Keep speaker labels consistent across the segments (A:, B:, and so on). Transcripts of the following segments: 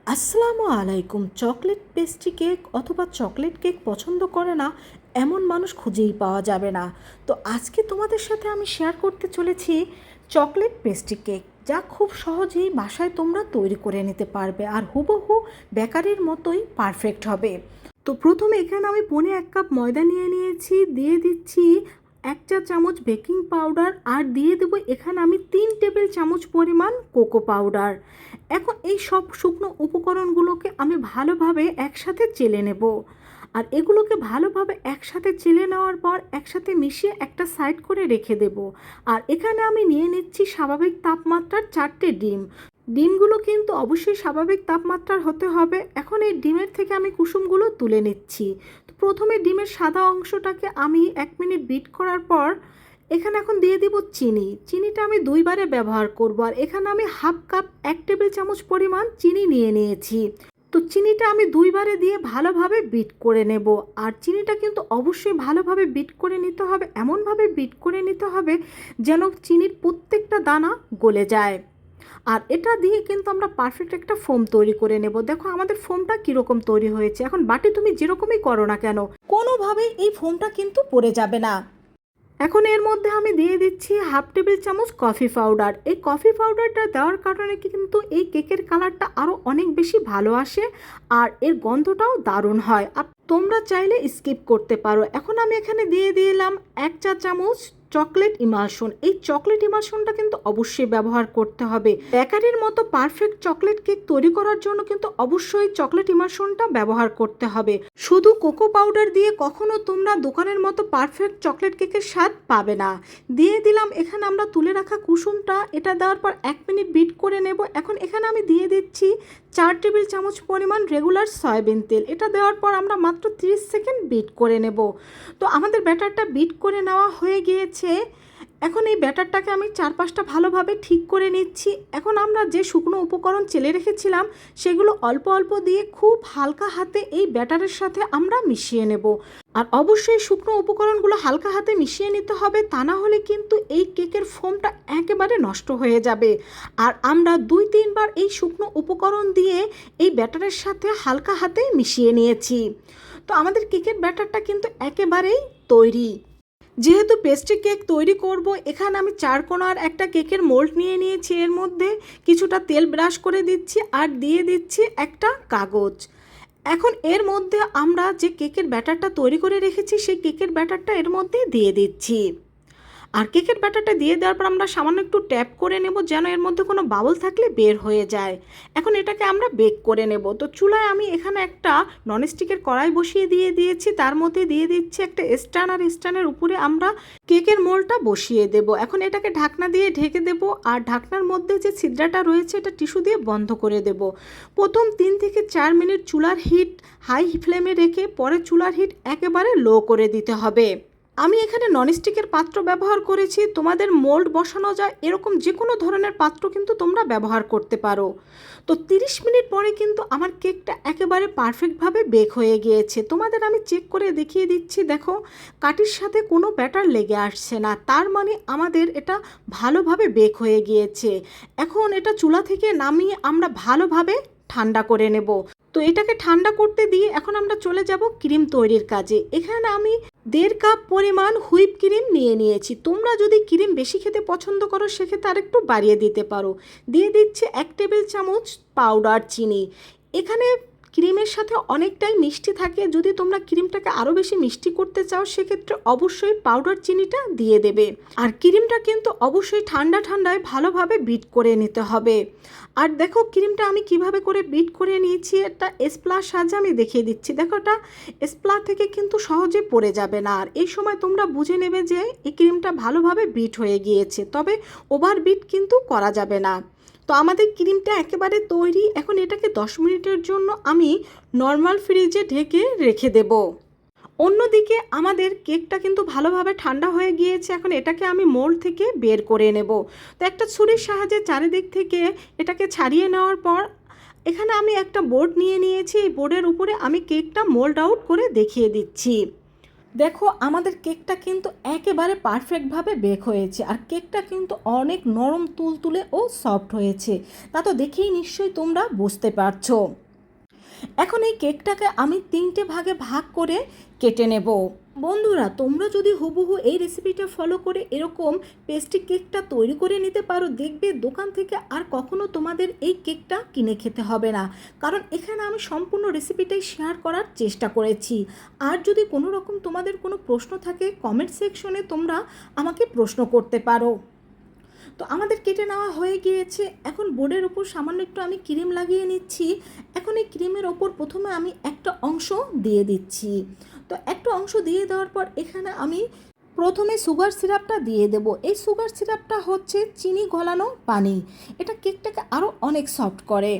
A: আসসালামু আলাইকুম। Chocolate pastry cake অথবা চকলেট কেক পছন্দ করে না এমন মানুষ খুঁজেই পাওয়া যাবে না। তো আজকে তোমাদের সাথে আমি শেয়ার করতে চলেছি চকলেট পেস্ট্রি কেক, যা খুব সহজেই বাসায় তোমরা তৈরি করে নিতে পারবে আর হুবহু বেকারির মতোই পারফেক্ট হবে। তো প্রথমে এখানে আমি 1.5 কাপ ময়দা নিয়ে নিয়েছি, দিয়ে দিচ্ছি 1 চা চামচ বেকিং পাউডার আর দিয়ে দেবো এখানে আমি 3 টেবিল চামচ পরিমাণ কোকো পাউডার। এখন এই সব শুকনো উপকরণগুলোকে আমি ভালোভাবে একসাথে চেলে নেব। আর এগুলোকে ভালোভাবে একসাথে চেলে নেওয়ার পর একসাথে মিশিয়ে একটা সাইড করে রেখে দেব। আর এখানে আমি নিয়ে নিচ্ছি স্বাভাবিক তাপমাত্রার 4টে ডিম। ডিমগুলো কিন্তু অবশ্যই স্বাভাবিক তাপমাত্রার হতে হবে। এখন এই ডিমের থেকে আমি কুসুমগুলো তুলে নিচ্ছি। তো প্রথমে ডিমের সাদা অংশটাকে আমি 1 মিনিট বিট করার পর এখানে এখন দিয়ে দিব চিনি। চিনিটা আমি 2 বারে ব্যবহার করব। আর এখানে আমি হাফ কাপ 1 টেবিল চামচ পরিমাণ চিনি নিয়ে নিয়েছি। তো চিনিটা আমি 2 বারে দিয়ে ভালোভাবে বিট করে নেব। আর চিনিটা কিন্তু অবশ্যই ভালোভাবে বিট করে নিতে হবে, এমনভাবে বিট করে নিতে হবে যেন চিনির প্রত্যেকটা দানা গলে যায়। আর এটা দিয়ে কিন্তু আমরা পারফেক্ট একটা ফোম তৈরি করে নেব। দেখো আমাদের ফোমটা কীরকম তৈরি হয়েছে। এখন বাটি তুমি যেরকমই করো না কেন, কোনোভাবেই এই ফোমটা কিন্তু পড়ে যাবে না। এখন এর মধ্যে আমি দিয়ে দিচ্ছি হাফ টেবিল চামচ কফি পাউডার। এই কফি পাউডারটা দেওয়ার কারণে কিন্তু এই কেকের কালারটা আরও অনেক বেশি ভালো আসে আর এর গন্ধটাও দারুণ হয়। আর তোমরা চাইলে স্কিপ করতে পারো। এখন আমি এখানে দিয়ে দিলাম 1 চা চামচ চকলেট ইমালশন। এই চকলেট ইমালশনটা কিন্তু অবশ্যই ব্যবহার করতে হবে। বেকারির মতো পারফেক্ট চকলেট কেক তৈরি করার জন্য কিন্তু অবশ্যই চকলেট ইমালশনটা ব্যবহার করতে হবে। শুধু কোকো পাউডার দিয়ে কখনো তোমরা দোকানের মতো পারফেক্ট চকলেট কেকের স্বাদ পাবে না। দিয়ে দিলাম এখানে আমরা তুলে রাখা কুসুমটা। এটা দেওয়ার পর 1 মিনিট বিট করে নেব। এখন এখানে আমি দিয়ে দিচ্ছি 4 টেবিল চামচ পরিমাণ রেগুলার সয়াবিন তেল। এটা দেওয়ার পর আমরা মাত্র 30 সেকেন্ড বিট করে নেব। তো আমাদের ব্যাটারটা বিট করে নেওয়া হয়ে গিয়েছে। এখন এই ব্যাটারটাকে আমি 4-5টা ভালোভাবে ঠিক করে নিচ্ছি। এখন আমরা যে শুকনো উপকরণ চেলে রেখেছিলাম সেগুলো অল্প অল্প দিয়ে খুব হালকা হাতে এই ব্যাটারের সাথে আমরা মিশিয়ে নেব। আর অবশ্যই শুকনো উপকরণগুলো হালকা হাতে মিশিয়ে নিতে হবে, তা না হলে কিন্তু এই কেকের ফোমটা একেবারে নষ্ট হয়ে যাবে। আর আমরা 2-3 বার এই শুকনো উপকরণ দিয়ে এই ব্যাটারের সাথে হালকা হাতে মিশিয়ে নিয়েছি। তো আমাদের কেকের ব্যাটারটা কিন্তু একেবারেই তৈরি। যেহেতু পেস্ট্রি কেক তৈরি করব, এখানে আমি 4 কোণার একটা কেকের মোল্ড নিয়ে নিয়েছি। এর মধ্যে কিছুটা তেল ব্রাশ করে দিচ্ছি আর দিয়ে দিচ্ছি একটা কাগজ। এখন এর মধ্যে আমরা যে কেকের ব্যাটারটা তৈরি করে রেখেছি সেই কেকের ব্যাটারটা এর মধ্যে দিয়ে দিচ্ছি। আর কেকের ব্যাটারটা দিয়ে দেওয়ার পর আমরা সামান্য একটু ট্যাপ করে নেব যেন এর মধ্যে কোনো বাবল থাকলে বের হয়ে যায়। এখন এটাকে আমরা বেক করে নেব। তো চুলায় আমি এখানে একটা ননস্টিকের কড়াই বসিয়ে দিয়েছি। তার মধ্যে দিয়ে দিচ্ছি একটা স্ট্যান্ড, আর স্ট্যান্ডের উপরে আমরা কেকের মোল্ডটা বসিয়ে দেব। এখন এটাকে ঢাকনা দিয়ে ঢেকে দেব। আর ঢাকনার মধ্যে যে ছিদ্রটা রয়েছে এটা টিস্যু দিয়ে বন্ধ করে দেব। প্রথম 3 থেকে 4 মিনিট চুলার হিট হাই ফ্লেমে রেখে পরে চুলার হিট একেবারে লো করে দিতে হবে। আমি এখানে ননস্টিকের পাত্র ব্যবহার করেছি। তোমাদের মোল্ড বসানো যায় এরকম যে কোনো ধরনের পাত্র কিন্তু তোমরা ব্যবহার করতে পারো। তো 30 মিনিট পরে কিন্তু আমার কেকটা একেবারে পারফেক্টভাবে বেক হয়ে গিয়েছে। তোমাদের আমি চেক করে দেখিয়ে দিচ্ছি। দেখো কাঠির সাথে কোনো ব্যাটার লেগে আসছে না, তার মানে আমাদের এটা ভালোভাবে বেক হয়ে গিয়েছে। এখন এটা চুলা থেকে নামিয়ে আমরা ভালোভাবে ঠান্ডা করে নেব। তো এটাকে ঠান্ডা করতে দিয়ে এখন আমরা চলে যাব ক্রিম তৈরির কাজে। এখানে আমি 1.5 কাপ পরিমাণ হুইপ ক্রিম নিয়ে নিয়েছি। তোমরা যদি ক্রিম বেশি খেতে পছন্দ করো সেক্ষেত্রে আরেকটু বাড়িয়ে দিতে পারো। দিয়ে দিচ্ছি 1 টেবিল চামচ পাউডার চিনি। এখানে ক্রিমের সাথে অনেকটাই মিষ্টি থাকে। যদি তোমরা ক্রিমটাকে আরও বেশি মিষ্টি করতে চাও সেক্ষেত্রে অবশ্যই পাউডার চিনিটা দিয়ে দেবে। আর ক্রিমটা কিন্তু অবশ্যই ঠান্ডা ঠান্ডায় ভালোভাবে বিট করে নিতে হবে। আর দেখো ক্রিমটা আমি কিভাবে করে বিট করে নিয়েছি, একটা স্প্লার সাহায্যে আমি দেখিয়ে দিচ্ছি। দেখো এটা স্প্লার থেকে কিন্তু সহজে পড়ে যাবে না। আর এই সময় তোমরা বুঝে নেবে যে এই ক্রিমটা ভালোভাবে বিট হয়ে গিয়েছে, তবে ওভার বিট কিন্তু করা যাবে না। তো আমাদের ক্রিমটা একেবারে তৈরি। এখন এটাকে 10 মিনিটের জন্য আমি নর্মাল ফ্রিজে ঢেকে রেখে দেব। অন্যদিকে আমাদের কেকটা কিন্তু ভালোভাবে ঠান্ডা হয়ে গিয়েছে। এখন এটাকে আমি মোল্ড থেকে বের করে নেব। তো একটা ছুরির সাহায্যে চারিদিক থেকে এটাকে ছাড়িয়ে নেওয়ার পর এখানে আমি একটা বোর্ড নিয়ে নিয়েছি। এই বোর্ডের উপরে আমি কেকটা মোল্ড আউট করে দেখিয়ে দিচ্ছি। দেখো আমাদের কেকটা কিন্তু একেবারে পারফেক্টভাবে বেক হয়েছে, আর কেকটা কিন্তু অনেক নরম তুলতুলে ও সফট হয়েছে। তা তো দেখেই নিশ্চয়ই তোমরা বুঝতে পারছো। এখন এই কেকটাকে আমি 3টে ভাগে ভাগ করে কেটে নেব। বন্ধুরা, তোমরা যদি হুবহু এই রেসিপিটা ফলো করে এরকম পেস্ট্রি কেকটা তৈরি করে নিতে পারো, দেখবে দোকান থেকে আর কখনো তোমাদের এই কেকটা কিনে খেতে হবে না। কারণ এখানে আমি সম্পূর্ণ রেসিপিটাই শেয়ার করার চেষ্টা করেছি। আর যদি কোনো রকম তোমাদের কোনো প্রশ্ন থাকে, কমেন্ট সেকশনে তোমরা আমাকে প্রশ্ন করতে পারো। তো আমাদের কেটে নেওয়া হয়ে গিয়েছে। এখন বোর্ডের উপর সামান্য একটু আমি ক্রিম লাগিয়ে নিচ্ছি। এখন এই ক্রিমের ওপর প্রথমে আমি একটা অংশ দিয়ে দিচ্ছি। তো একটা অংশ দিয়ে দেওয়ার পর এখানে আমি প্রথমে সুগার সিরাপটা দিয়ে দেব। এই সুগার সিরাপটা হচ্ছে চিনি গলানো পানি, এটা কেকটাকে আরও অনেক সফট করে।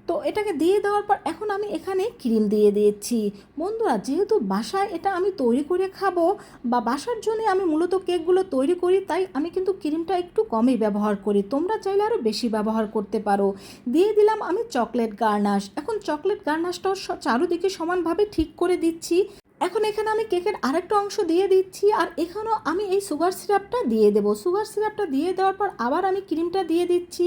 A: তো এটাকে দিয়ে দেওয়ার পর এখন আমি এখানে ক্রিম দিয়ে দিয়েছি। বন্ধুরা, যেহেতু বাসায় এটা আমি তৈরি করে খাবো বা বাসার জন্য আমি মূলত কেকগুলো তৈরি করি, তাই আমি কিন্তু ক্রিমটা একটু কমই ব্যবহার করি। তোমরা চাইলে আরও বেশি ব্যবহার করতে পারো। দিয়ে দিলাম আমি চকলেট গার্নাশ। এখন চকলেট গার্নাশটাও চারুদিকে সমানভাবে ঠিক করে দিচ্ছি। এখন এখানে আমি কেকের আরেকটা অংশ দিয়ে দিচ্ছি, আর এখানেও আমি এই সুগার সিরাপটা দিয়ে দেবো। সুগার সিরাপটা দিয়ে দেওয়ার পর আবার আমি ক্রিমটা দিয়ে দিচ্ছি।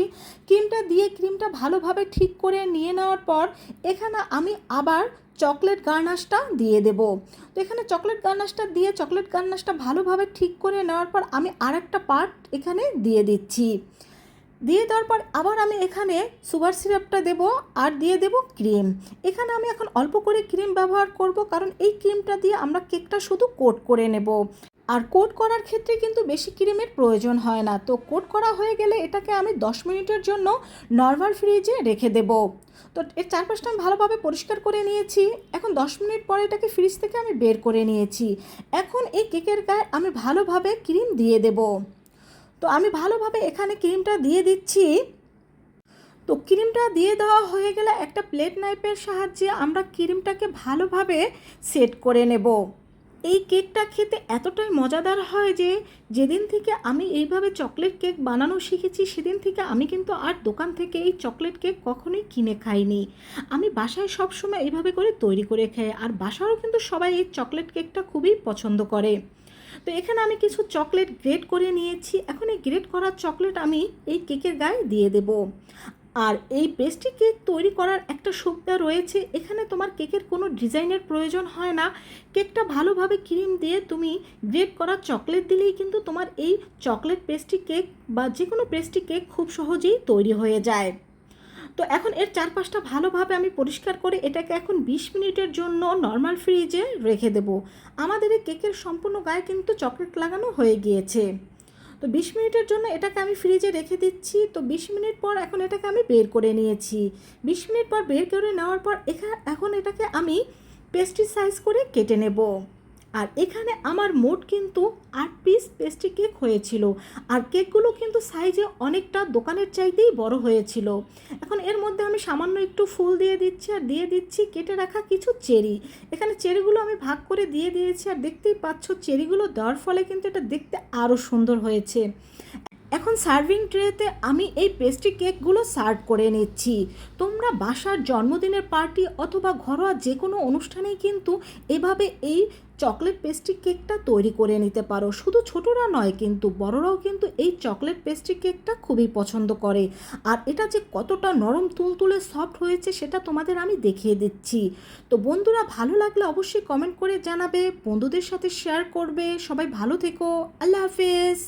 A: ক্রিমটা ভালোভাবে ঠিক করে নিয়ে নেওয়ার পর এখানে আমি আবার চকলেট গার্নাশটা দিয়ে দেব। তো এখানে চকলেট গার্নাশটা ভালোভাবে ঠিক করে নেওয়ার পর আমি আরেকটা পার্ট এখানে দিয়ে দিচ্ছি। দিয়ে দেওয়ার পর আবার আমি এখানে সুগার সিরাপটা দেব আর দিয়ে দেব ক্রিম। এখানে আমি এখন অল্প করে ক্রিম ব্যবহার করব, কারণ এই ক্রিমটা দিয়ে আমরা কেকটা শুধু কোট করে নেব। আর কোট করার ক্ষেত্রে কিন্তু বেশি ক্রিমের প্রয়োজন হয় না। তো কোট করা হয়ে গেলে এটাকে আমি 10 মিনিটের জন্য নর্মাল ফ্রিজে রেখে দেব। তো এর চারপাশটা আমি ভালোভাবে পরিষ্কার করে নিয়েছি। এখন 10 মিনিট পরে এটাকে ফ্রিজ থেকে আমি বের করে নিয়েছি। এখন এই কেকের গায়ে আমি ভালোভাবে ক্রিম দিয়ে দেব। তো আমি ভালোভাবে এখানে ক্রিমটা দিয়ে দিচ্ছি। তো ক্রিমটা দিয়ে দেওয়া হয়ে গেলে একটা প্লেট নাইফের সাহায্যে আমরা ক্রিমটাকে ভালোভাবে সেট করে নেব। এই কেকটা খেতে এতটাই মজাদার হয় যে যেদিন থেকে আমি এইভাবে চকলেট কেক বানানো শিখেছি, সেদিন থেকে আমি কিন্তু আর দোকান থেকে এই চকলেট কেক কখনোই কিনে খাইনি। আমি বাসায় সবসময় এইভাবে করে তৈরি করে খাই, আর বাসারও কিন্তু সবাই এই চকলেট কেকটা খুবই পছন্দ করে। তো এখানে আমি কিছু চকলেট গ্রেট করে নিয়েছি। এখন এই গ্রেট করা চকলেট আমি এই কেকের গায়ে দিয়ে দেব। আর এই পেস্ট্রি কেক তৈরি করার একটা সুবিধা রয়েছে, এখানে তোমার কেকের কোনো ডিজাইনের প্রয়োজন হয় না। কেকটা ভালোভাবে ক্রিম দিয়ে তুমি গ্রেট করা চকলেট দিলেই কিন্তু তোমার এই চকলেট পেস্ট্রি কেক বা যে কোনো পেস্ট্রি কেক খুব সহজেই তৈরি হয়ে যায়। তো এখন এর চারপাশটা ভালোভাবে আমি পরিষ্কার করে এটাকে এখন 20 মিনিটের জন্য নর্মাল ফ্রিজে রেখে দেব। আমাদের এই কেকের সম্পূর্ণ গায়ে কিন্তু চকলেট লাগানো হয়ে গিয়েছে। তো 20 মিনিটের জন্য এটাকে আমি ফ্রিজে রেখে দিচ্ছি। তো 20 মিনিট পর এখন এটাকে আমি বের করে নিয়েছি। 20 মিনিট পর বের করে নেওয়ার পর এখন এটাকে আমি পেস্ট্রি সাইজ করে কেটে নেব। আর এখানে আমার মোট কিন্তু 8 পিস পেস্ট্রি কেক হয়েছিল, আর কেকগুলো কিন্তু সাইজে অনেকটা দোকানের চাইতেই বড় হয়েছিল। এখন এর মধ্যে আমি সামান্য একটু ফুল দিয়ে দিচ্ছি, আর দিয়ে দিচ্ছি কেটে রাখা কিছু চেরি। এখানে চেরিগুলো আমি ভাগ করে দিয়ে দিয়েছি, আর দেখতেই পাচ্ছ চেরিগুলো দেওয়ার ফলে কিন্তু এটা দেখতে আরও সুন্দর হয়েছে। এখন সার্ভিং ট্রেতে আমি এই পেস্ট্রি কেকগুলো সার্ভ করে নিচ্ছি। তোমরা বাসার জন্মদিনের পার্টি অথবা ঘরোয়া যে কোনো অনুষ্ঠানেই কিন্তু এভাবে এই চকলেট পেস্ট্রি কেকটা তৈরি করে নিতে পারো। শুধু ছোটরা নয়, কিন্তু বড়রাও কিন্তু এই চকলেট পেস্ট্রি কেকটা খুবই পছন্দ করে। আর এটা যে কতটা নরম তুলতুলে সফট হয়েছে সেটা তোমাদের আমি দেখিয়ে দিচ্ছি। তো বন্ধুরা, ভালো লাগলে অবশ্যই কমেন্ট করে জানাবে, বন্ধুদের সাথে শেয়ার করবে। সবাই ভালো থেকো। আল্লাহ হাফেজ।